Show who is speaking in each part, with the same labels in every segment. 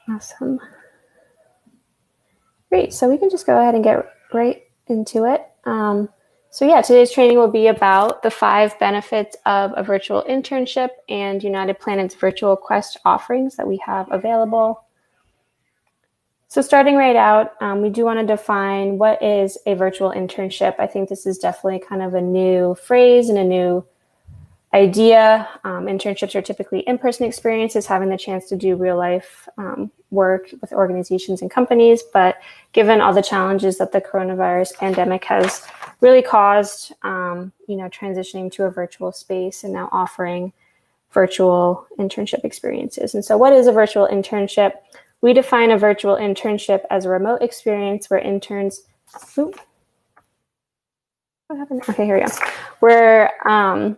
Speaker 1: Awesome. Great. So we can just go ahead and get right into it. So yeah, today's training will be about the 5 benefits of a virtual internship and United Planet's virtual quest offerings that we have available. So starting right out, we do want to define what is a virtual internship. I think this is definitely kind of a new phrase and a new idea. Internships are typically in-person experiences, having the chance to do real-life work with organizations and companies. But given all the challenges that the coronavirus pandemic has really caused, transitioning to a virtual space and now offering virtual internship experiences. And so what is a virtual internship? We define a virtual internship as a remote experience where interns, what happened? Okay, here we go.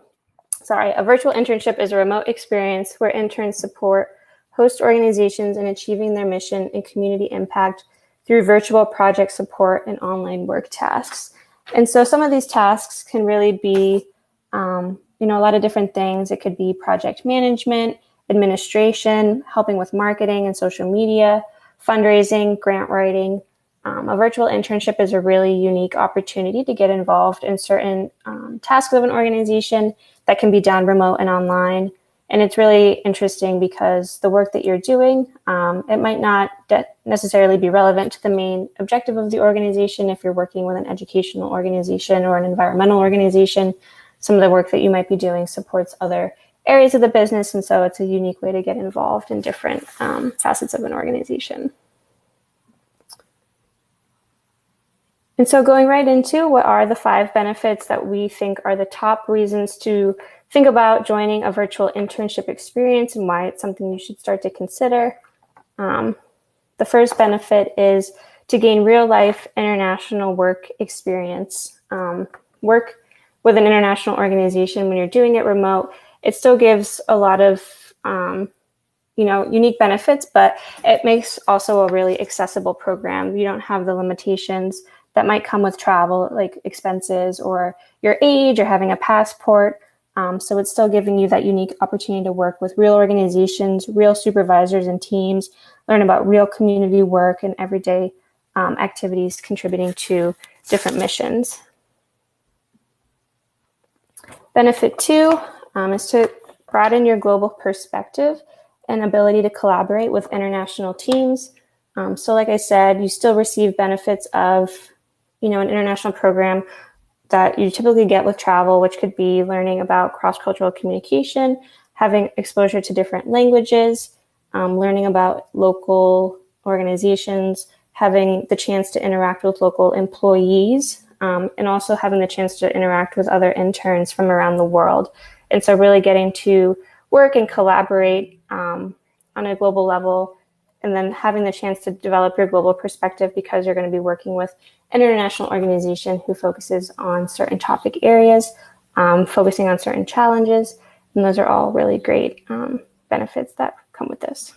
Speaker 1: A virtual internship is a remote experience where interns support host organizations in achieving their mission and community impact through virtual project support and online work tasks. And so some of these tasks can really be, a lot of different things. It could be project management, administration, helping with marketing and social media, fundraising, grant writing. A virtual internship is a really unique opportunity to get involved in certain tasks of an organization that can be done remote and online. And it's really interesting because the work that you're doing, it might not necessarily be relevant to the main objective of the organization. If you're working with an educational organization or an environmental organization, some of the work that you might be doing supports other areas of the business. And so it's a unique way to get involved in different facets of an organization. And so going right into what are the 5 benefits that we think are the top reasons to think about joining a virtual internship experience and why it's something you should start to consider. The first benefit is to gain real-life international work experience. Work with an international organization, when you're doing it remote, it still gives a lot of unique benefits, but it makes also a really accessible program. You don't have the limitations that might come with travel, like expenses or your age or having a passport. So it's still giving you that unique opportunity to work with real organizations, real supervisors and teams, learn about real community work and everyday activities contributing to different missions. Benefit 2 is to broaden your global perspective and ability to collaborate with international teams. So like I said, you still receive benefits of an international program that you typically get with travel, which could be learning about cross-cultural communication, having exposure to different languages, learning about local organizations, having the chance to interact with local employees, and also having the chance to interact with other interns from around the world. And so really getting to work and collaborate on a global level, and then having the chance to develop your global perspective because you're going to be working with an international organization who focuses on certain topic areas, focusing on certain challenges. And those are all really great benefits that come with this.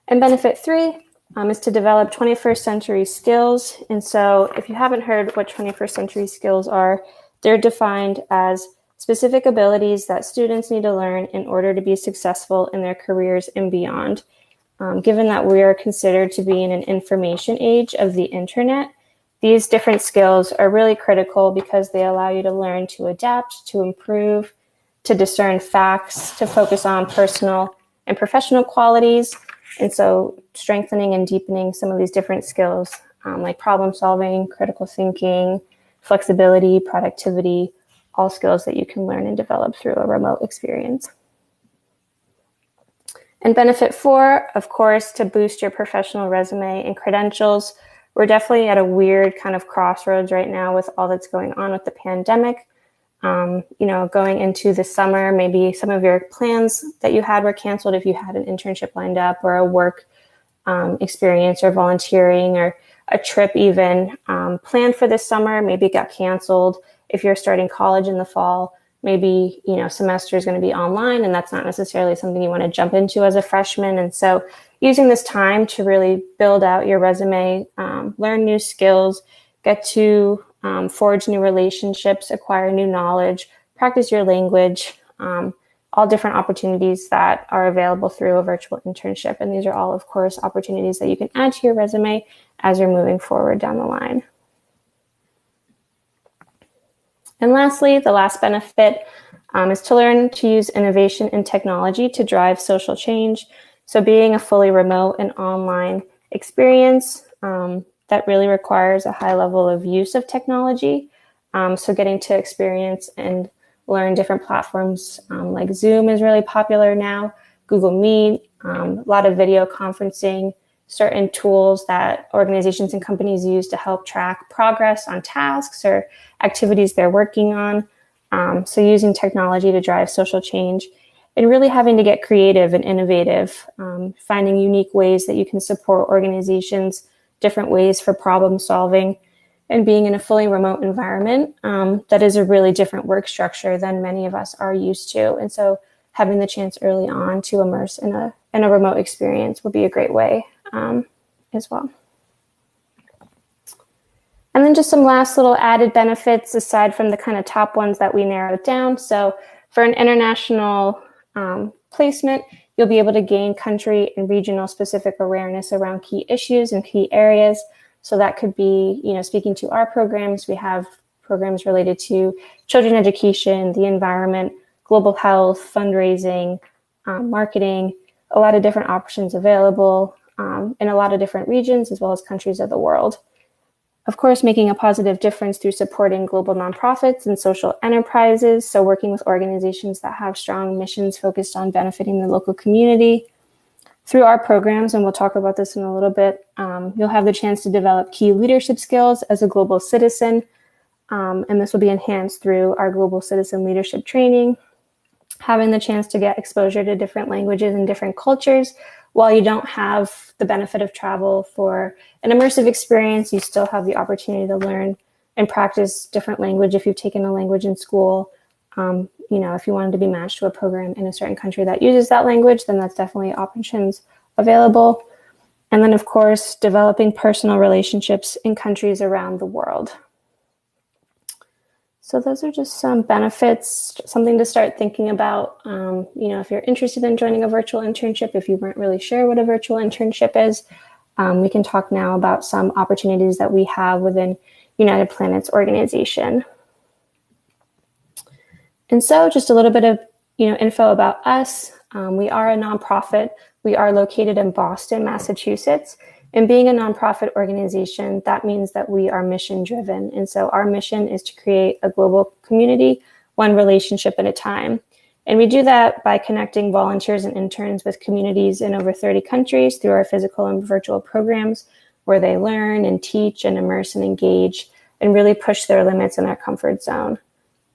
Speaker 1: And benefit 3 is to develop 21st century skills. And so if you haven't heard what 21st century skills are, they're defined as specific abilities that students need to learn in order to be successful in their careers and beyond. Given that we are considered to be in an information age of the internet, these different skills are really critical because they allow you to learn to adapt, to improve, to discern facts, to focus on personal and professional qualities. And so strengthening and deepening some of these different skills, like problem solving, critical thinking, flexibility, productivity, all skills that you can learn and develop through a remote experience. And benefit 4, of course, to boost your professional resume and credentials. We're definitely at a weird kind of crossroads right now with all that's going on with the pandemic. Going into the summer, maybe some of your plans that you had were canceled if you had an internship lined up or a work experience or volunteering or a trip even planned for this summer, maybe it got canceled. If you're starting college in the fall, maybe, semester is going to be online and that's not necessarily something you want to jump into as a freshman. And so using this time to really build out your resume, learn new skills, get to forge new relationships, acquire new knowledge, practice your language, all different opportunities that are available through a virtual internship. And these are all, of course, opportunities that you can add to your resume as you're moving forward down the line. And lastly, the last benefit is to learn to use innovation and technology to drive social change. So being a fully remote and online experience that really requires a high level of use of technology. So getting to experience and learn different platforms like Zoom is really popular now, Google Meet, a lot of video conferencing, certain tools that organizations and companies use to help track progress on tasks or activities they're working on. So using technology to drive social change and really having to get creative and innovative, finding unique ways that you can support organizations, different ways for problem solving, and being in a fully remote environment that is a really different work structure than many of us are used to. And so having the chance early on to immerse in a remote experience would be a great way as well. And then just some last little added benefits aside from the kind of top ones that we narrowed down. So for an international placement, you'll be able to gain country and regional specific awareness around key issues and key areas. So that could be, speaking to our programs, we have programs related to children education, the environment, global health, fundraising, marketing, a lot of different options available in a lot of different regions as well as countries of the world. Of course, making a positive difference through supporting global nonprofits and social enterprises. So working with organizations that have strong missions focused on benefiting the local community. Through our programs, and we'll talk about this in a little bit, you'll have the chance to develop key leadership skills as a global citizen. And this will be enhanced through our global citizen leadership training, having the chance to get exposure to different languages and different cultures. While you don't have the benefit of travel for an immersive experience, you still have the opportunity to learn and practice different language if you've taken a language in school. If you wanted to be matched to a program in a certain country that uses that language, then that's definitely options available. And then, of course, developing personal relationships in countries around the world. So those are just some benefits, something to start thinking about. If you're interested in joining a virtual internship, if you weren't really sure what a virtual internship is, we can talk now about some opportunities that we have within United Planet's organization. And so just a little bit of info about us. We are a nonprofit. We are located in Boston, Massachusetts. And being a nonprofit organization, that means that we are mission driven. And so our mission is to create a global community, one relationship at a time. And we do that by connecting volunteers and interns with communities in over 30 countries through our physical and virtual programs where they learn and teach and immerse and engage and really push their limits in their comfort zone.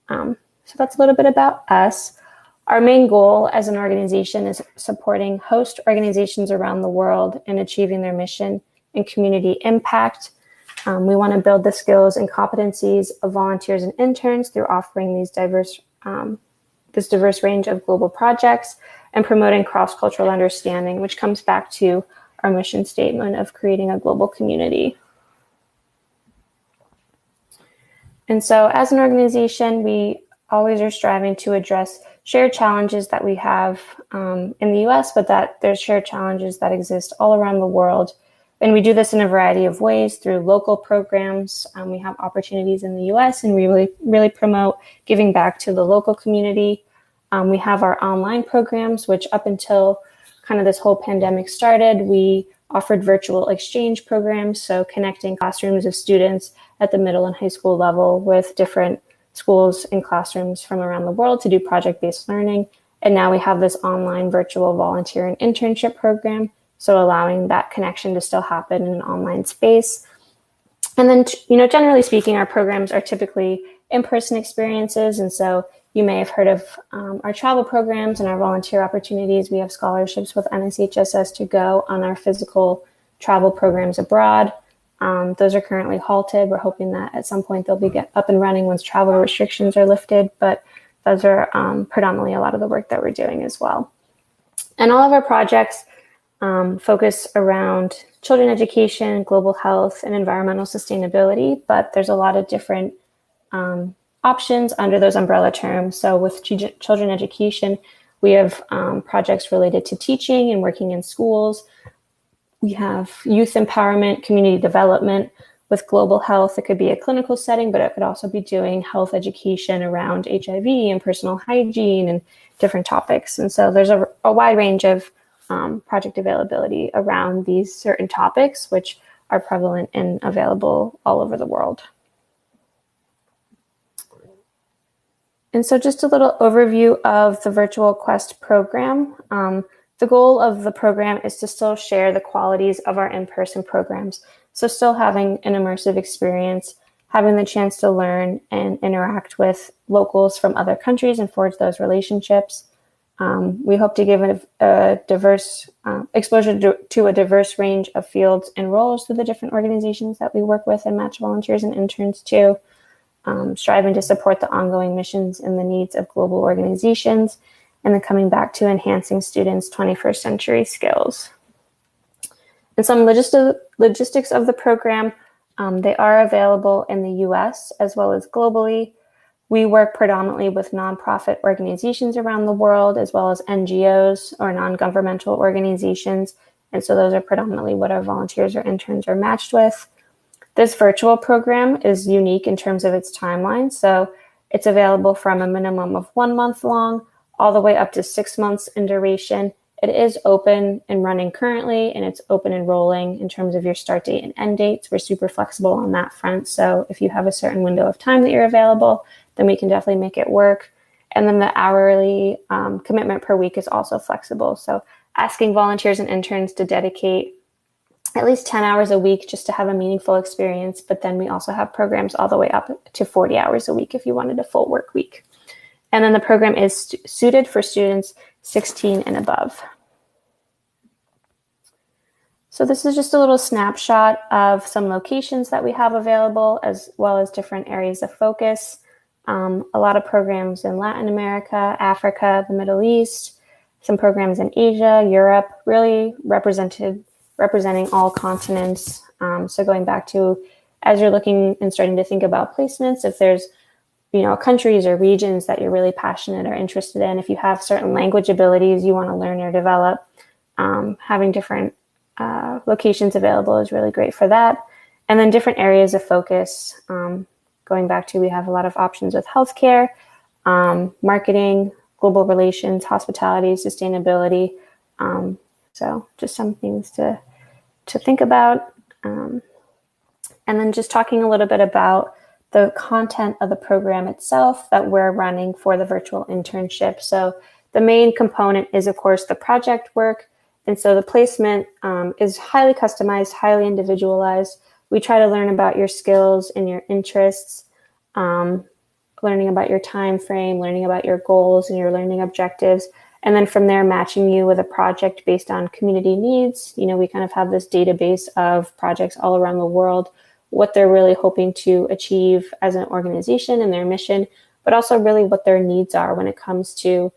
Speaker 1: So that's a little bit about us. Our main goal as an organization is supporting host organizations around the world in achieving their mission and community impact. We want to build the skills and competencies of volunteers and interns through offering these diverse range of global projects and promoting cross-cultural understanding, which comes back to our mission statement of creating a global community. And so as an organization, we always are striving to address shared challenges that we have in the US, but that there's shared challenges that exist all around the world. And we do this in a variety of ways through local programs. We have opportunities in the US and we really promote giving back to the local community. We have our online programs, which up until kind of this whole pandemic started, we offered virtual exchange programs. So connecting classrooms of students at the middle and high school level with different schools and classrooms from around the world to do project-based learning. And now we have this online virtual volunteer and internship program, so allowing that connection to still happen in an online space. And then, generally speaking, our programs are typically in-person experiences. And so you may have heard of our travel programs and our volunteer opportunities. We have scholarships with NSHSS to go on our physical travel programs abroad. Those are currently halted. We're hoping that at some point they'll be up and running once travel restrictions are lifted, but those are predominantly a lot of the work that we're doing as well. And all of our projects focus around children education, global health, and environmental sustainability, but there's a lot of different options under those umbrella terms. So with children education, We have projects related to teaching and working in schools. We have youth empowerment, community development. With global health, it could be a clinical setting, but it could also be doing health education around HIV and personal hygiene and different topics. And so there's a wide range of project availability around these certain topics, which are prevalent and available all over the world. And so just a little overview of the Virtual Quest program. The goal of the program is to still share the qualities of our in-person programs. So still having an immersive experience, having the chance to learn and interact with locals from other countries and forge those relationships. We hope to give a diverse exposure to a diverse range of fields and roles through the different organizations that we work with and match volunteers and interns to. Striving to support the ongoing missions and the needs of global organizations, and then coming back to enhancing students' 21st century skills. And some logistics of the program, they are available in the US as well as globally. We work predominantly with nonprofit organizations around the world, as well as NGOs or non-governmental organizations. And so those are predominantly what our volunteers or interns are matched with. This virtual program is unique in terms of its timeline. So it's available from a minimum of 1 month long all the way up to 6 months in duration. It is open and running currently, and it's open and rolling in terms of your start date and end dates. We're super flexible on that front. So if you have a certain window of time that you're available, then we can definitely make it work. And then the hourly commitment per week is also flexible. So asking volunteers and interns to dedicate at least 10 hours a week just to have a meaningful experience. But then we also have programs all the way up to 40 hours a week if you wanted a full work week. And then the program is suited for students 16 and above. So this is just a little snapshot of some locations that we have available, as well as different areas of focus. A lot of programs in Latin America, Africa, the Middle East, some programs in Asia, Europe, really representing all continents. So going back to, as you're looking and starting to think about placements, if there's countries or regions that you're really passionate or interested in, if you have certain language abilities you want to learn or develop, having different locations available is really great for that. And then different areas of focus. Going back to, we have a lot of options with healthcare, marketing, global relations, hospitality, sustainability. So just some things to think about. And then just talking a little bit about the content of the program itself that we're running for the virtual internship. So the main component is, of course, the project work. And so the placement is highly customized, highly individualized. We try to learn about your skills and your interests, learning about your time frame, learning about your goals and your learning objectives. And then from there, matching you with a project based on community needs. We kind of have this database of projects all around the world, what they're really hoping to achieve as an organization and their mission, but also really what their needs are when it comes to,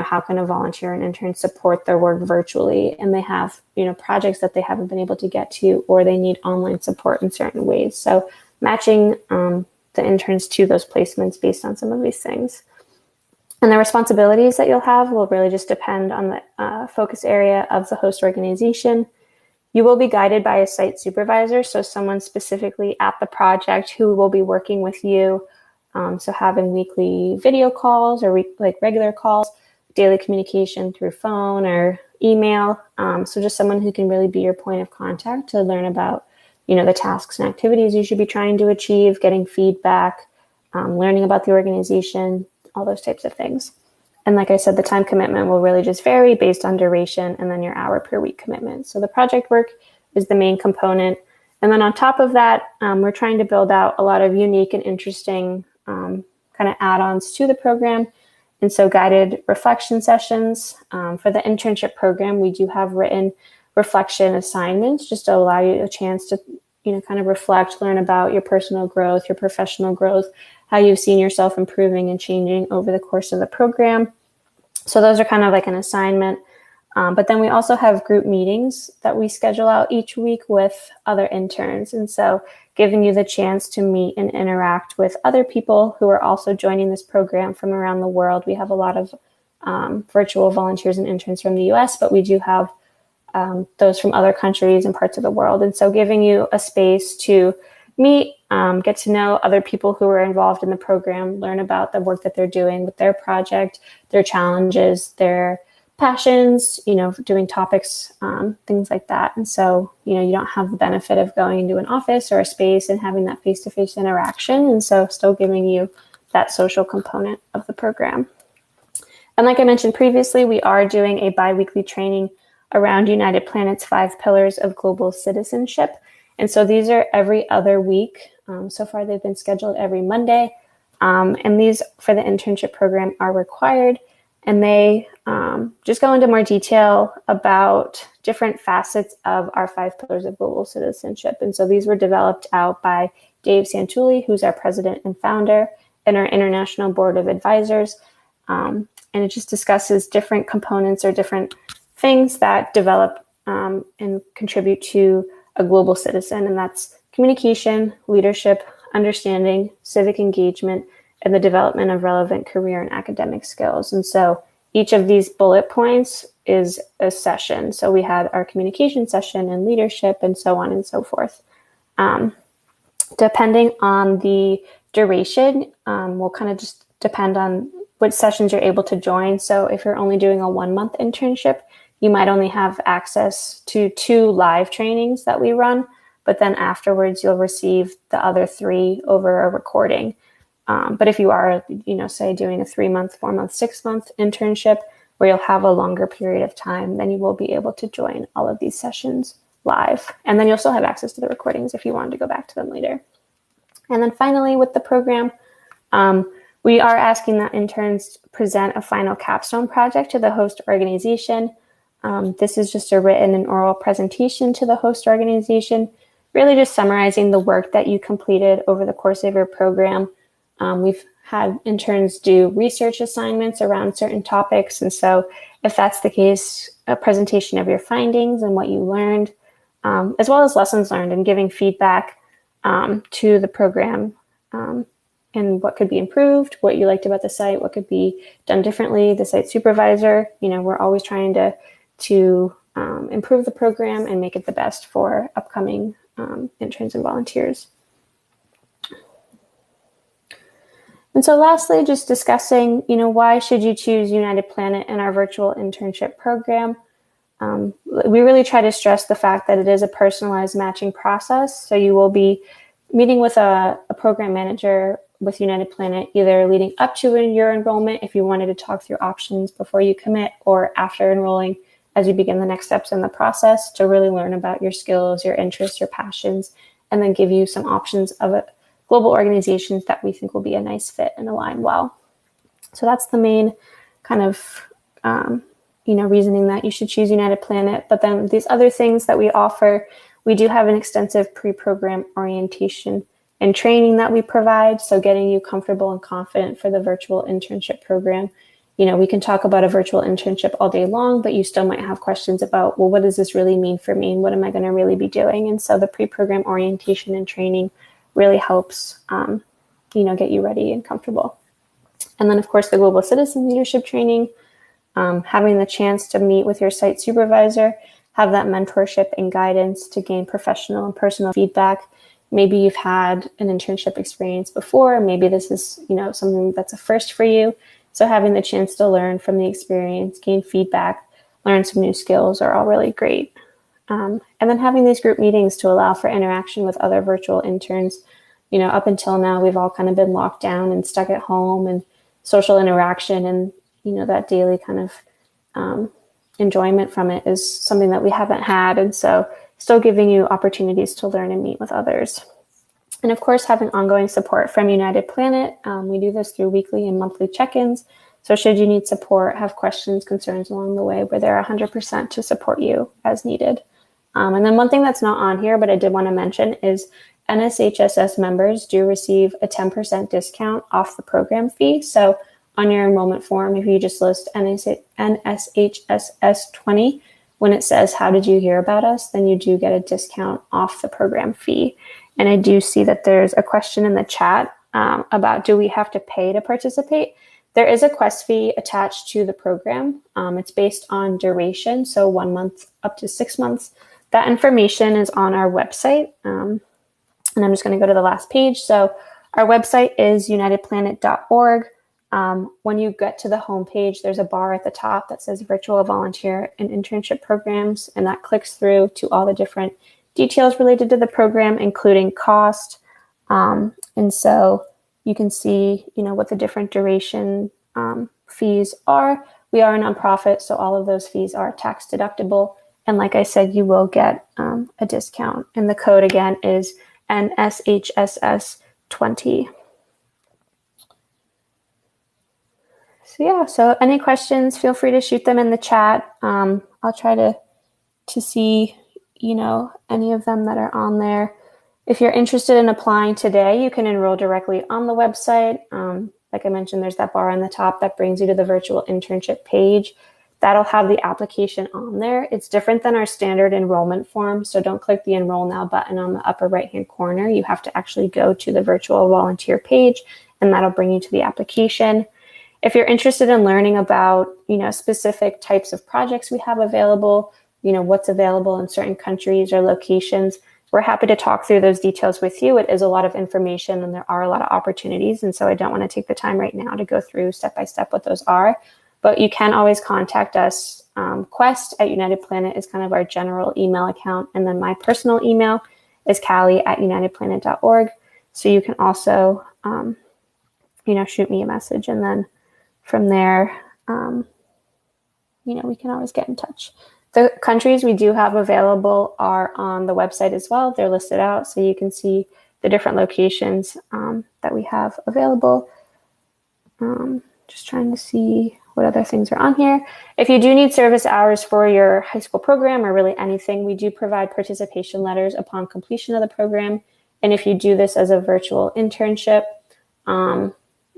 Speaker 1: how can a volunteer and intern support their work virtually? And they have, projects that they haven't been able to get to, or they need online support in certain ways. So matching the interns to those placements based on some of these things. And the responsibilities that you'll have will really just depend on the focus area of the host organization. You will be guided by a site supervisor, so someone specifically at the project who will be working with you. So having weekly video calls or regular calls, daily communication through phone or email. So just someone who can really be your point of contact to learn about, the tasks and activities you should be trying to achieve, getting feedback, learning about the organization, all those types of things. And like I said, the time commitment will really just vary based on duration and then your hour per week commitment. So the project work is the main component. And then on top of that, we're trying to build out a lot of unique and interesting kind of add-ons to the program. And so guided reflection sessions. For the internship program, we do have written reflection assignments just to allow you a chance to, kind of reflect, learn about your personal growth, your professional growth, how you've seen yourself improving and changing over the course of the program. So those are kind of like an assignment. But then we also have group meetings that we schedule out each week with other interns. And so giving you the chance to meet and interact with other people who are also joining this program from around the world. We have a lot of virtual volunteers and interns from the US, but we do have those from other countries and parts of the world. And so giving you a space to meet, get to know other people who are involved in the program, learn about the work that they're doing with their project, their challenges, their passions, doing topics, things like that. And so, you don't have the benefit of going into an office or a space and having that face-to-face interaction. And so still giving you that social component of the program. And like I mentioned previously, we are doing a bi-weekly training around United Planet's 5 pillars of global citizenship. And so these are every other week. So far, they've been scheduled every Monday. And these for the internship program are required. And they just go into more detail about different facets of our 5 pillars of global citizenship. And so these were developed out by Dave Santulli, who's our president and founder, and our International Board of Advisors. And it just discusses different components or different things that develop and contribute to a global citizen. And that's communication, leadership, understanding, civic engagement, and the development of relevant career and academic skills. And so each of these bullet points is a session. So we had our communication session and leadership and so on and so forth. Depending on the duration, will kind of just depend on what sessions you're able to join. So if you're only doing a 1-month internship, you might only have access to 2 live trainings that we run, but then afterwards you'll receive the other 3 over a recording. But if you are, say doing a 3-month, 4-month, 6-month internship where you'll have a longer period of time, then you will be able to join all of these sessions live. And then you'll still have access to the recordings if you wanted to go back to them later. And then finally with the program, we are asking that interns present a final capstone project to the host organization. This is just a written and oral presentation to the host organization, really just summarizing the work that you completed over the course of your program. We've had interns do research assignments around certain topics. And so if that's the case, a presentation of your findings and what you learned, as well as lessons learned and giving feedback to the program and what could be improved, what you liked about the site, what could be done differently, the site supervisor. We're always trying to improve the program and make it the best for upcoming interns and volunteers. And so lastly, just discussing, why should you choose United Planet in our virtual internship program? We really try to stress the fact that it is a personalized matching process. So you will be meeting with a program manager with United Planet, either leading up to your enrollment if you wanted to talk through options before you commit, or after enrolling as you begin the next steps in the process to really learn about your skills, your interests, your passions, and then give you some options of global organizations that we think will be a nice fit and align well. So that's the main kind of reasoning that you should choose United Planet. But then these other things that we offer, we do have an extensive pre-program orientation and training that we provide. So getting you comfortable and confident for the virtual internship program. We can talk about a virtual internship all day long, but you still might have questions about, well, what does this really mean for me? And what am I going to really be doing? And so the pre-program orientation and training really helps, get you ready and comfortable. And then, of course, the Global Citizen Leadership Training, having the chance to meet with your site supervisor, have that mentorship and guidance to gain professional and personal feedback. Maybe you've had an internship experience before. Maybe this is, something that's a first for you. So having the chance to learn from the experience, gain feedback, learn some new skills are all really great. And then having these group meetings to allow for interaction with other virtual interns. Up until now, we've all kind of been locked down and stuck at home, and social interaction and, that daily kind of enjoyment from it is something that we haven't had. And so still giving you opportunities to learn and meet with others. And of course, having ongoing support from United Planet. We do this through weekly and monthly check-ins. So should you need support, have questions, concerns along the way, we're there 100% to support you as needed. And then one thing that's not on here, but I did want to mention, is NSHSS members do receive a 10% discount off the program fee. So on your enrollment form, if you just list NSHSS 20, when it says, how did you hear about us, then you do get a discount off the program fee. And I do see that there's a question in the chat about, do we have to pay to participate? There is a quest fee attached to the program. It's based on duration, so 1 month up to 6 months. That information is on our website. And I'm just going to go to the last page. So our website is unitedplanet.org. When you get to the homepage, there's a bar at the top that says virtual volunteer and internship programs, and that clicks through to all the different details related to the program, including cost. And so you can see, what the different duration fees are. We are a nonprofit, so all of those fees are tax deductible. And like I said, you will get a discount. And the code again is NSHSS 20. So any questions, feel free to shoot them in the chat. I'll try to see, any of them that are on there. If you're interested in applying today, you can enroll directly on the website. Like I mentioned, there's that bar on the top that brings you to the virtual internship page. That'll have the application on there. It's different than our standard enrollment form, so don't click the Enroll Now button on the upper right-hand corner. You have to actually go to the virtual volunteer page, and that'll bring you to the application. If you're interested in learning about, specific types of projects we have available, what's available in certain countries or locations, we're happy to talk through those details with you. It is a lot of information and there are a lot of opportunities. And so I don't want to take the time right now to go through step by step what those are, but you can always contact us. Quest at United Planet is kind of our general email account. And then my personal email is callie@unitedplanet.org. So you can also, shoot me a message, and then from there, we can always get in touch. The countries we do have available are on the website as well. They're listed out, so you can see the different locations that we have available. Just trying to see what other things are on here. If you do need service hours for your high school program or really anything, we do provide participation letters upon completion of the program. And if you do this as a virtual internship,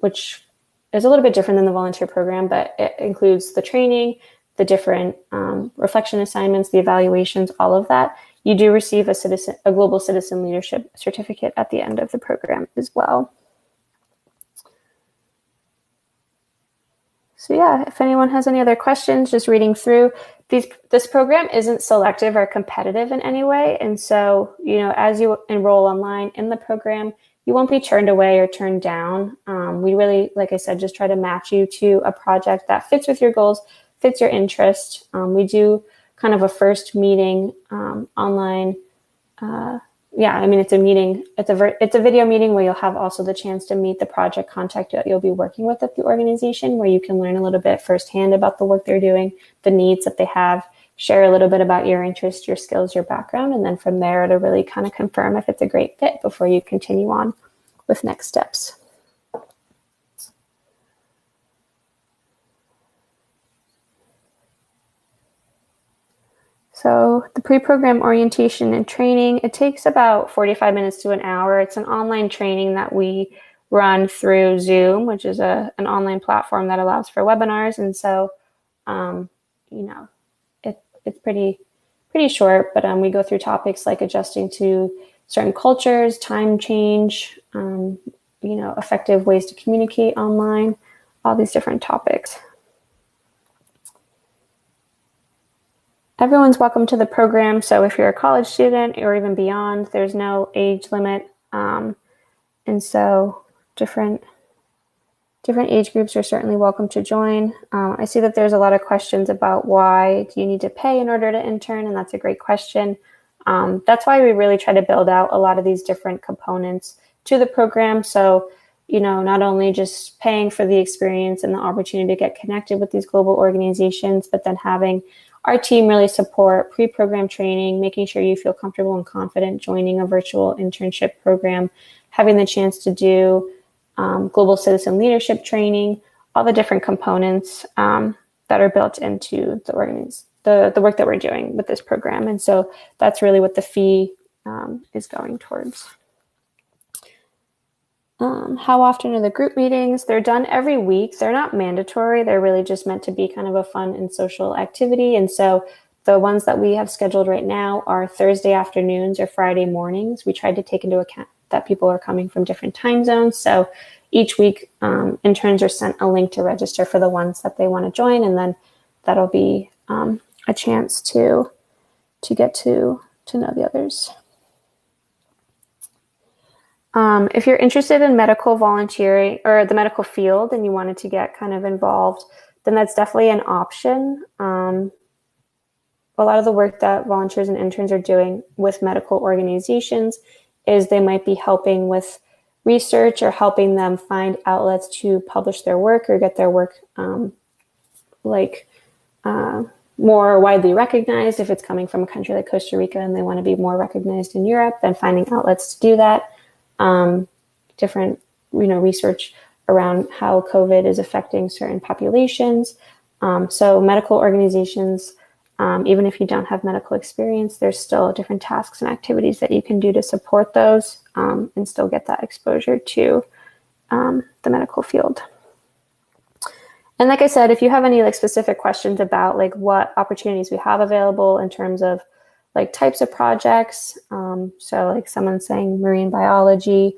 Speaker 1: which is a little bit different than the volunteer program, but it includes the training, the different reflection assignments, the evaluations, all of that, you do receive a global citizen leadership certificate at the end of the program as well. So if anyone has any other questions, just reading through, this program isn't selective or competitive in any way. And so, as you enroll online in the program, you won't be turned away or turned down. We really, like I said, just try to match you to a project that fits with your goals, fits your interest. We do kind of a first meeting online. It's a meeting. It's a video meeting where you'll have also the chance to meet the project contact that you'll be working with at the organization, where you can learn a little bit firsthand about the work they're doing, the needs that they have, share a little bit about your interest, your skills, your background, and then from there to really kind of confirm if it's a great fit before you continue on with next steps. So the pre-program orientation and training, it takes about 45 minutes to an hour. It's an online training that we run through Zoom, which is an online platform that allows for webinars. And so, it's pretty short, but we go through topics like adjusting to certain cultures, time change, effective ways to communicate online, all these different topics. Everyone's welcome to the program. So if you're a college student or even beyond, there's no age limit. And so different age groups are certainly welcome to join. I see that there's a lot of questions about why do you need to pay in order to intern? And that's a great question. That's why we really try to build out a lot of these different components to the program. So, not only just paying for the experience and the opportunity to get connected with these global organizations, but then having our team really support pre-program training, making sure you feel comfortable and confident joining a virtual internship program, having the chance to do global citizen leadership training, all the different components that are built into the work that we're doing with this program. And so that's really what the fee is going towards. How often are the group meetings? They're done every week. They're not mandatory. They're really just meant to be kind of a fun and social activity. And so the ones that we have scheduled right now are Thursday afternoons or Friday mornings. We tried to take into account that people are coming from different time zones. So each week, interns are sent a link to register for the ones that they want to join, and then that'll be a chance to get to know the others. If you're interested in medical volunteering or the medical field and you wanted to get kind of involved, then that's definitely an option. A lot of the work that volunteers and interns are doing with medical organizations is they might be helping with research or helping them find outlets to publish their work or get their work more widely recognized. If it's coming from a country like Costa Rica and they want to be more recognized in Europe, then finding outlets to do that. Different, research around how COVID is affecting certain populations. So medical organizations, even if you don't have medical experience, there's still different tasks and activities that you can do to support those and still get that exposure to the medical field. And like I said, if you have any specific questions about what opportunities we have available in terms of types of projects, so someone saying marine biology,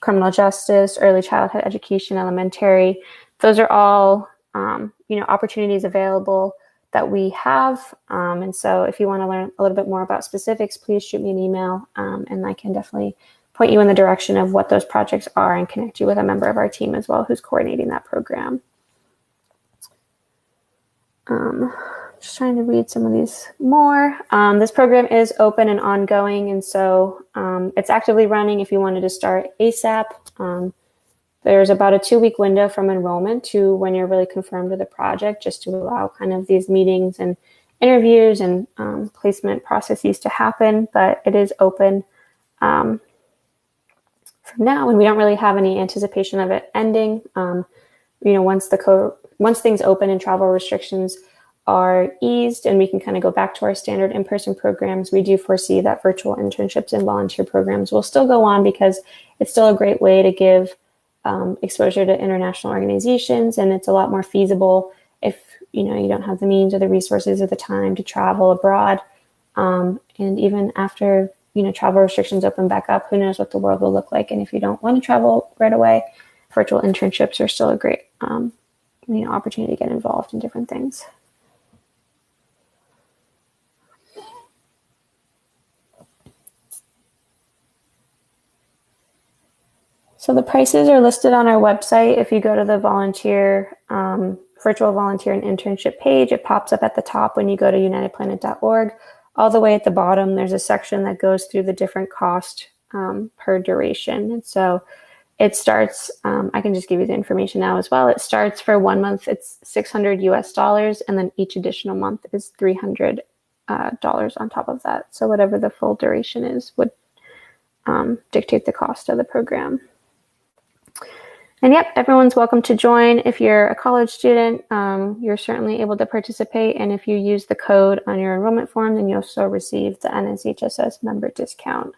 Speaker 1: criminal justice, early childhood education, elementary, those are all opportunities available that we have. And so if you want to learn a little bit more about specifics, please shoot me an email and I can definitely point you in the direction of what those projects are and connect you with a member of our team as well who's coordinating that program. Just trying to read some of these more. This program is open and ongoing, and so it's actively running if you wanted to start ASAP. There's about a 2-week window from enrollment to when you're really confirmed with a project, just to allow kind of these meetings and interviews and placement processes to happen, but it is open from now, and we don't really have any anticipation of it ending. Once things open and travel restrictions are eased and we can kind of go back to our standard in-person programs, we do foresee that virtual internships and volunteer programs will still go on because it's still a great way to give exposure to international organizations, and it's a lot more feasible if you don't have the means or the resources or the time to travel abroad. And even after travel restrictions open back up, who knows what the world will look like? And if you don't want to travel right away, virtual internships are still a great opportunity to get involved in different things. So the prices are listed on our website. If you go to the virtual volunteer and internship page, it pops up at the top when you go to unitedplanet.org. All the way at the bottom, there's a section that goes through the different cost per duration. And so it starts, I can just give you the information now as well. It starts for 1 month, it's $600 US, and then each additional month is $300 on top of that. So whatever the full duration is would dictate the cost of the program. And yep, everyone's welcome to join. If you're a college student, you're certainly able to participate. And if you use the code on your enrollment form, then you'll also receive the NSHSS member discount.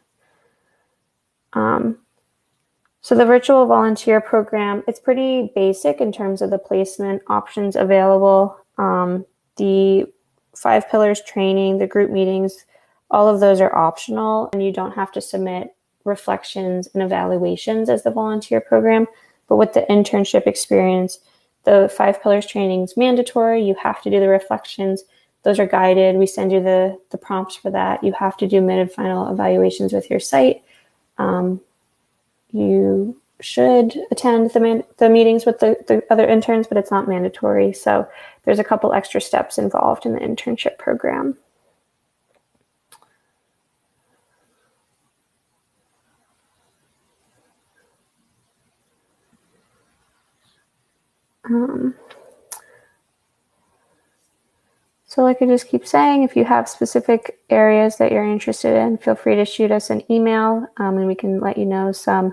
Speaker 1: So the virtual volunteer program, it's pretty basic in terms of the placement options available. The 5 pillars training, the group meetings, all of those are optional, and you don't have to submit reflections and evaluations as the volunteer program. But with the internship experience, the 5 pillars training is mandatory. You have to do the reflections. Those are guided. We send you the prompts for that. You have to do mid and final evaluations with your site. You should attend the meetings with the other interns, but it's not mandatory. So there's a couple extra steps involved in the internship program. So like I just keep saying, if you have specific areas that you're interested in, feel free to shoot us an email and we can let you know some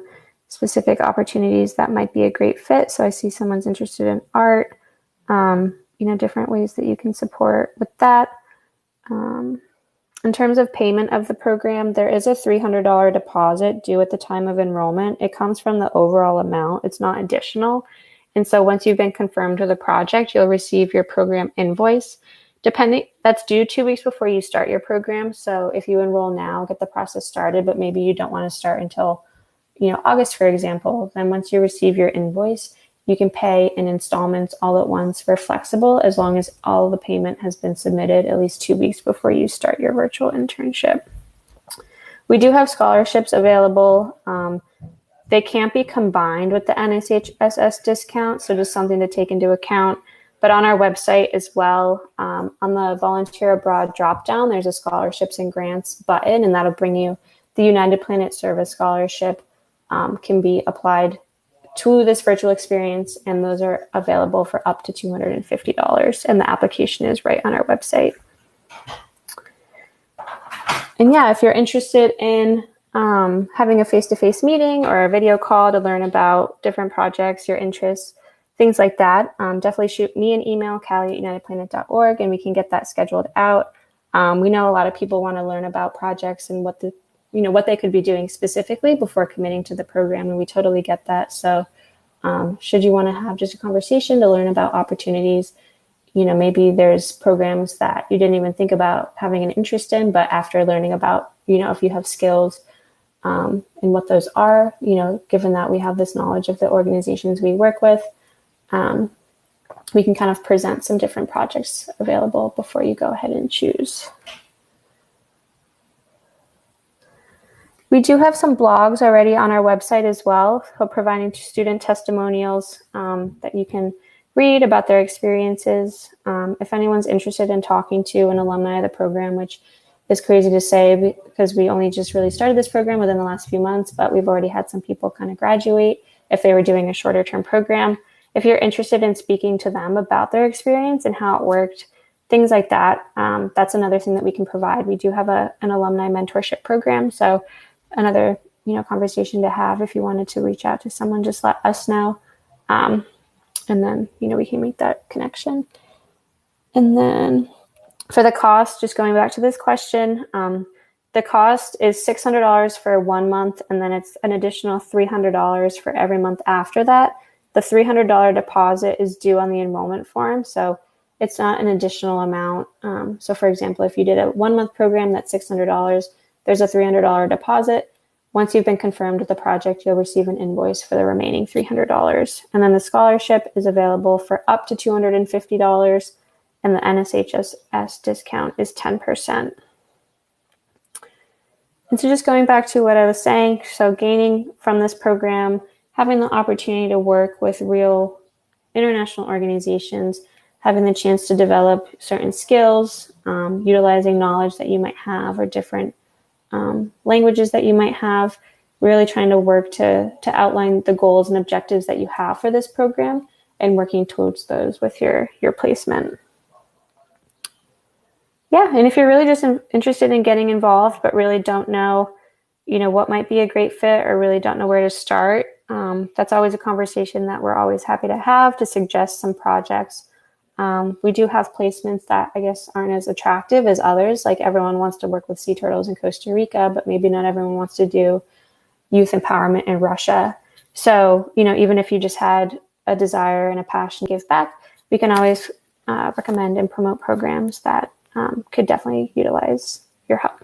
Speaker 1: specific opportunities that might be a great fit. So I see someone's interested in art, different ways that you can support with that. In terms of payment of the program, there is a $300 deposit due at the time of enrollment. It comes from the overall amount. It's not additional. And so once you've been confirmed with a project, you'll receive your program invoice. That's due 2 weeks before you start your program. So if you enroll now, get the process started, but maybe you don't want to start until August, for example, then once you receive your invoice, you can pay in installments all at once. We're flexible as long as all the payment has been submitted at least 2 weeks before you start your virtual internship. We do have scholarships available. They can't be combined with the NSHSS discount, so just something to take into account. But on our website as well, on the Volunteer Abroad dropdown, there's a scholarships and grants button, and that'll bring you the United Planet Service Scholarship can be applied to this virtual experience, and those are available for up to $250, and the application is right on our website. And yeah, if you're interested in having a face-to-face meeting or a video call to learn about different projects, your interests, things like that, definitely shoot me an email, callie@unitedplanet.org, and we can get that scheduled out. We know a lot of people want to learn about projects and what they could be doing specifically before committing to the program, and we totally get that. So should you want to have just a conversation to learn about opportunities, maybe there's programs that you didn't even think about having an interest in, but after learning about, if you have skills and what those are, given that we have this knowledge of the organizations we work with, we can kind of present some different projects available before you go ahead and choose. We do have some blogs already on our website as well, so providing student testimonials that you can read about their experiences. If anyone's interested in talking to an alumni of the program, which is crazy to say because we only just really started this program within the last few months, but we've already had some people kind of graduate if they were doing a shorter term program. If you're interested in speaking to them about their experience and how it worked, things like that, that's another thing that we can provide. We do have an alumni mentorship program, so another conversation to have. If you wanted to reach out to someone, just let us know, and then we can make that connection. And then for the cost, just going back to this question, the cost is $600 for 1 month, and then it's an additional $300 for every month after that. The $300 deposit is due on the enrollment form, so it's not an additional amount. So for example, if you did a 1 month program, that's $600, there's a $300 deposit. Once you've been confirmed with the project, you'll receive an invoice for the remaining $300. And then the scholarship is available for up to $250, and the NSHSS discount is 10%. And so just going back to what I was saying, so gaining from this program, having the opportunity to work with real international organizations, having the chance to develop certain skills, utilizing knowledge that you might have or different languages that you might have, really trying to work to outline the goals and objectives that you have for this program and working towards those with your placement. Yeah, and if you're really just interested in getting involved but really don't know, what might be a great fit or really don't know where to start, that's always a conversation that we're always happy to have to suggest some projects. We do have placements that I guess aren't as attractive as others. Like everyone wants to work with sea turtles in Costa Rica, but maybe not everyone wants to do youth empowerment in Russia. So, even if you just had a desire and a passion to give back, we can always recommend and promote programs that could definitely utilize your help.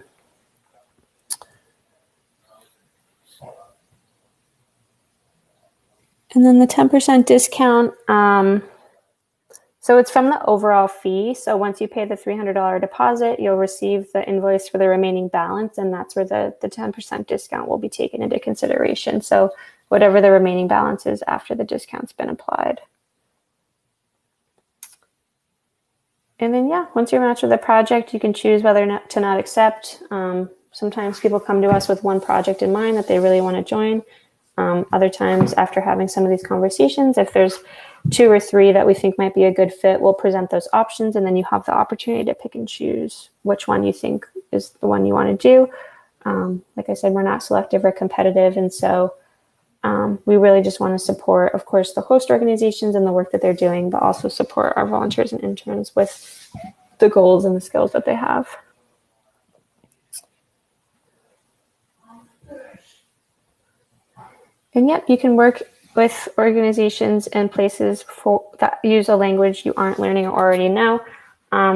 Speaker 1: And then the 10% discount, so it's from the overall fee. So once you pay the $300 deposit, you'll receive the invoice for the remaining balance, and that's where the 10% discount will be taken into consideration. So whatever the remaining balance is after the discount's been applied. And then, once you're matched with a project, you can choose whether or not to not accept. Sometimes people come to us with one project in mind that they really want to join. Other times, after having some of these conversations, if there's 2 or 3 that we think might be a good fit, we'll present those options, and then you have the opportunity to pick and choose which one you think is the one you want to do. Like I said, we're not selective or competitive, and so we really just want to support, of course, the host organizations and the work that they're doing, but also support our volunteers and interns with the goals and the skills that they have. And you can work with organizations and places that use a language you aren't learning or already know.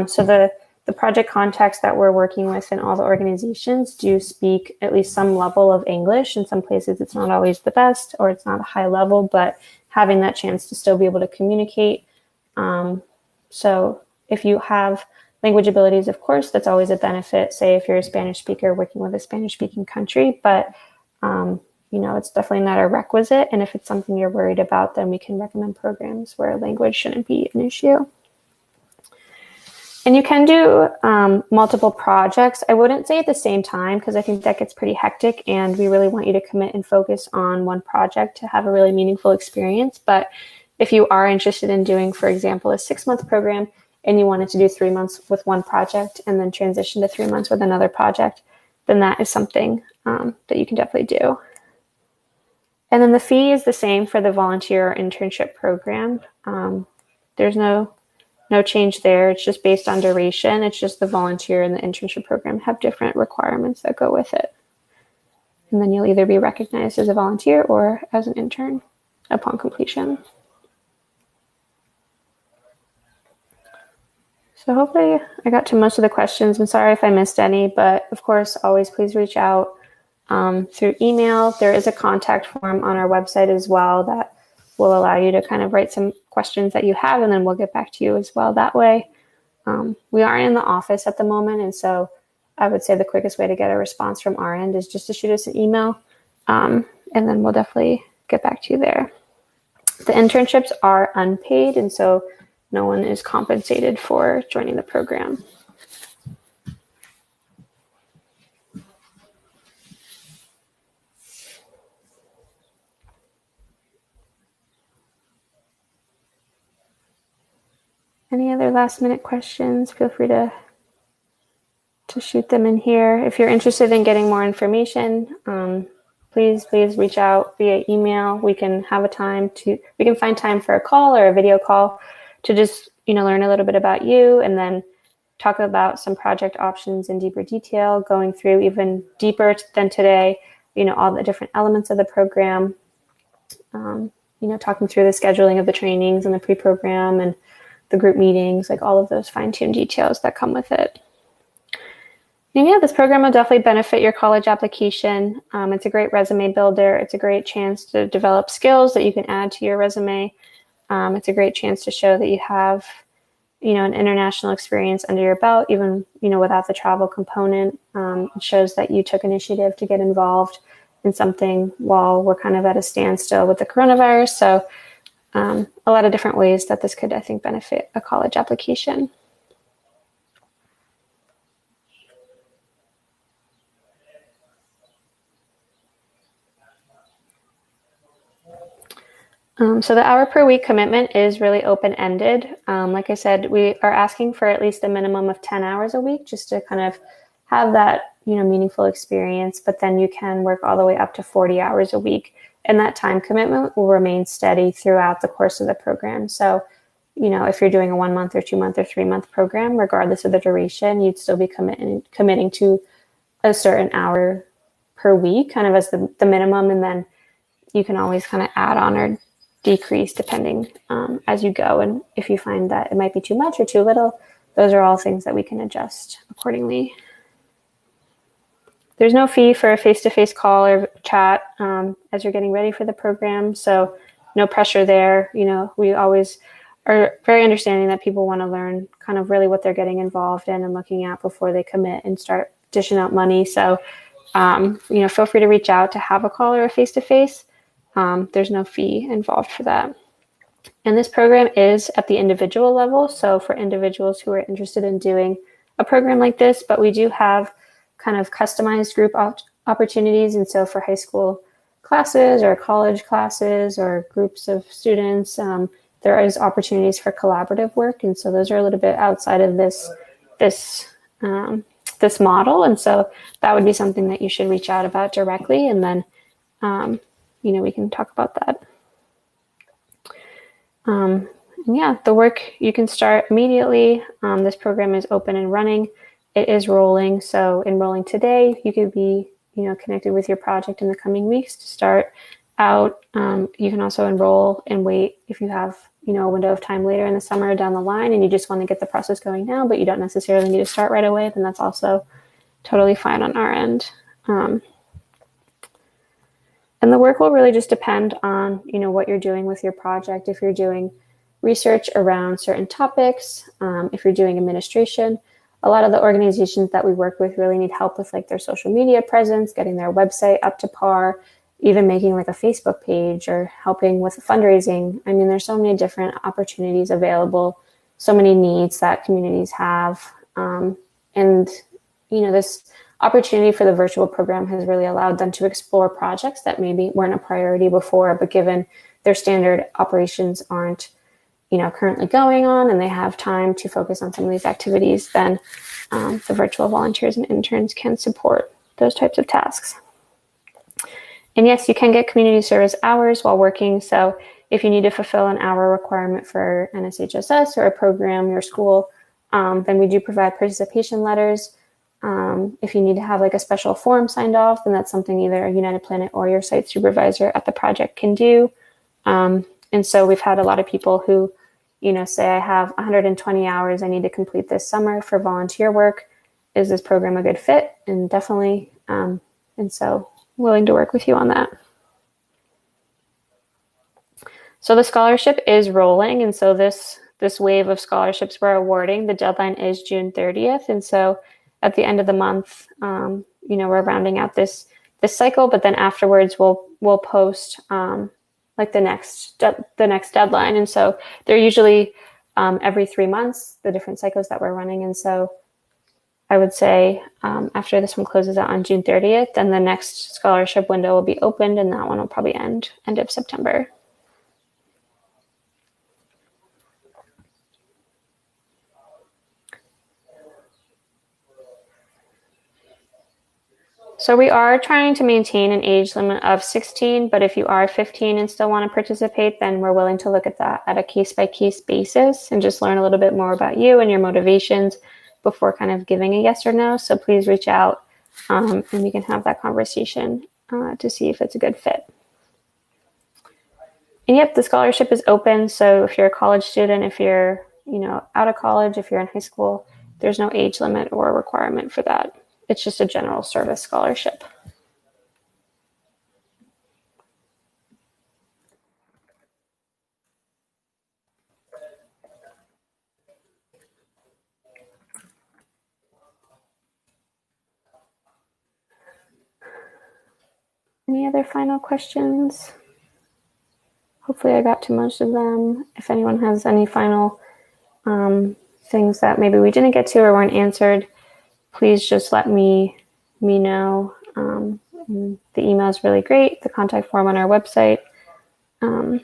Speaker 1: So the the project contacts that we're working with in all the organizations do speak at least some level of English. In some places, it's not always the best or it's not a high level, but having that chance to still be able to communicate. So if you have language abilities, of course, that's always a benefit, say if you're a Spanish speaker working with a Spanish-speaking country, but it's definitely not a requisite. And if it's something you're worried about, then we can recommend programs where language shouldn't be an issue. And you can do multiple projects. I wouldn't say at the same time, because I think that gets pretty hectic and we really want you to commit and focus on one project to have a really meaningful experience. But if you are interested in doing, for example, a 6-month program and you wanted to do 3 months with one project and then transition to 3 months with another project, then that is something that you can definitely do. And then the fee is the same for the volunteer or internship program. There's no change there. It's just based on duration. It's just the volunteer and the internship program have different requirements that go with it. And then you'll either be recognized as a volunteer or as an intern upon completion. So hopefully I got to most of the questions. I'm sorry if I missed any, but of course, always please reach out through email. There is a contact form on our website as well that will allow you to kind of write some questions that you have, and then we'll get back to you as well that way. We aren't in the office at the moment, and so I would say the quickest way to get a response from our end is just to shoot us an email, and then we'll definitely get back to you there. The internships are unpaid, and so no one is compensated for joining the program. Any other last minute questions? Feel free to shoot them in here. If you're interested in getting more information, please reach out via email. We can find time for a call or a video call to just, learn a little bit about you and then talk about some project options in deeper detail, going through even deeper than today, all the different elements of the program, talking through the scheduling of the trainings and the pre-program and the group meetings, like all of those fine-tuned details that come with it. And yeah, this program will definitely benefit your college application. It's a great resume builder. It's a great chance to develop skills that you can add to your resume. It's a great chance to show that you have, an international experience under your belt, even, without the travel component. It shows that you took initiative to get involved in something while we're kind of at a standstill with the coronavirus. So a lot of different ways that this could, I think, benefit a college application. So the hour per week commitment is really open-ended. Like I said, we are asking for at least a minimum of 10 hours a week just to kind of have that, meaningful experience, but then you can work all the way up to 40 hours a week. And that time commitment will remain steady throughout the course of the program. So, if you're doing a 1 month or 2 month or 3 month program, regardless of the duration, you'd still be committing to a certain hour per week, kind of as the minimum. And then you can always kind of add on or decrease depending as you go. And if you find that it might be too much or too little, those are all things that we can adjust accordingly. There's no fee for a face-to-face call or chat as you're getting ready for the program. So no pressure there. We always are very understanding that people want to learn kind of really what they're getting involved in and looking at before they commit and start dishing out money. So, feel free to reach out to have a call or a face-to-face. There's no fee involved for that. And this program is at the individual level. So for individuals who are interested in doing a program like this, but we do have kind of customized group opportunities. And so for high school classes or college classes or groups of students, there is opportunities for collaborative work. And so those are a little bit outside of this model. And so that would be something that you should reach out about directly. And then, we can talk about that. The work you can start immediately. This program is open and running. It is rolling. So enrolling today, you could be, connected with your project in the coming weeks to start out. You can also enroll and wait if you have, a window of time later in the summer down the line and you just want to get the process going now, but you don't necessarily need to start right away, then that's also totally fine on our end. And the work will really just depend on, what you're doing with your project. If you're doing research around certain topics, if you're doing administration, a lot of the organizations that we work with really need help with like their social media presence, getting their website up to par, even making like a Facebook page or helping with fundraising. I mean, there's so many different opportunities available, so many needs that communities have. And, this opportunity for the virtual program has really allowed them to explore projects that maybe weren't a priority before, but given their standard operations aren't, currently going on and they have time to focus on some of these activities, then the virtual volunteers and interns can support those types of tasks. And yes, you can get community service hours while working. So if you need to fulfill an hour requirement for NSHSS or a program, your school, then we do provide participation letters. If you need to have like a special form signed off, then that's something either a United Planet or your site supervisor at the project can do. And so we've had a lot of people who, say I have 120 hours I need to complete this summer for volunteer work. Is this program a good fit? And definitely. And so willing to work with you on that. So the scholarship is rolling. And so this wave of scholarships we're awarding, the deadline is June 30th. And so at the end of the month, we're rounding out this cycle, but then afterwards we'll post like the next deadline. And so they're usually every 3 months, the different cycles that we're running. And so I would say after this one closes out on June 30th, then the next scholarship window will be opened, and that one will probably end of September. So we are trying to maintain an age limit of 16, but if you are 15 and still want to participate, then we're willing to look at that at a case-by-case basis and just learn a little bit more about you and your motivations before kind of giving a yes or no. So please reach out and we can have that conversation to see if it's a good fit. And yep, the scholarship is open. So if you're a college student, if you're out of college, if you're in high school, there's no age limit or requirement for that. It's just a general service scholarship. Any other final questions? Hopefully I got to most of them. If anyone has any final things that maybe we didn't get to or weren't answered, please just let me know. The email is really great. The contact form on our website. The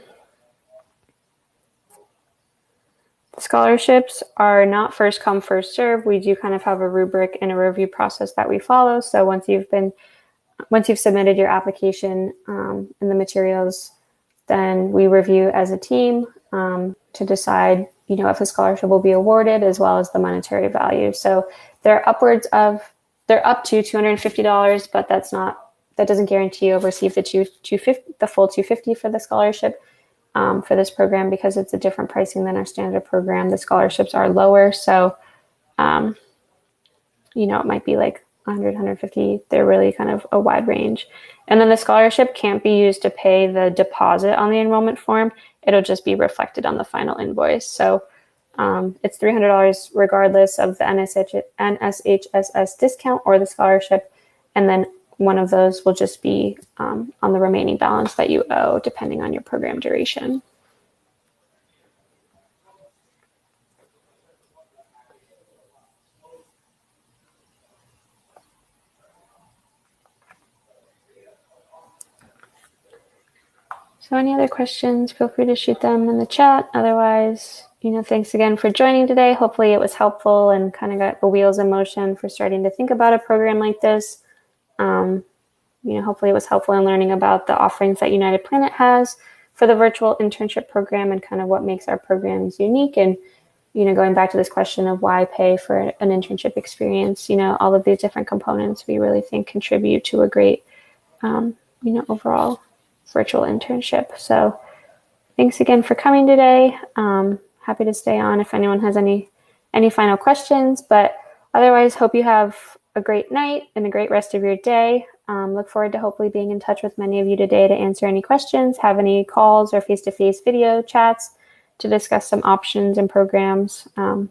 Speaker 1: scholarships are not first come, first serve. We do kind of have a rubric and a review process that we follow. So once you've submitted your application and the materials, then we review as a team to decide, if a scholarship will be awarded, as well as the monetary value. So they're up to $250, but that doesn't guarantee you'll receive the full $250 for the scholarship for this program, because it's a different pricing than our standard program. The scholarships are lower, so it might be like 100, 150. They're really kind of a wide range. And then the scholarship can't be used to pay the deposit on the enrollment form. It'll just be reflected on the final invoice. So it's $300 regardless of the NSHSS discount or the scholarship. And then one of those will just be on the remaining balance that you owe, depending on your program duration. So any other questions, feel free to shoot them in the chat. Otherwise, thanks again for joining today. Hopefully it was helpful and kind of got the wheels in motion for starting to think about a program like this. Hopefully it was helpful in learning about the offerings that United Planet has for the virtual internship program and kind of what makes our programs unique. And, going back to this question of why pay for an internship experience, all of these different components we really think contribute to a great, overall virtual internship. So thanks again for coming today. Happy to stay on if anyone has any final questions, but otherwise hope you have a great night and a great rest of your day. Look forward to hopefully being in touch with many of you today to answer any questions, have any calls or face-to-face video chats to discuss some options and programs. And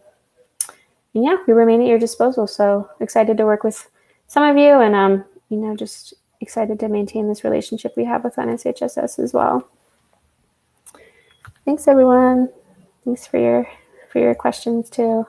Speaker 1: yeah, we remain at your disposal. So excited to work with some of you and, just excited to maintain this relationship we have with NSHSS as well. Thanks, everyone. Thanks for your questions too.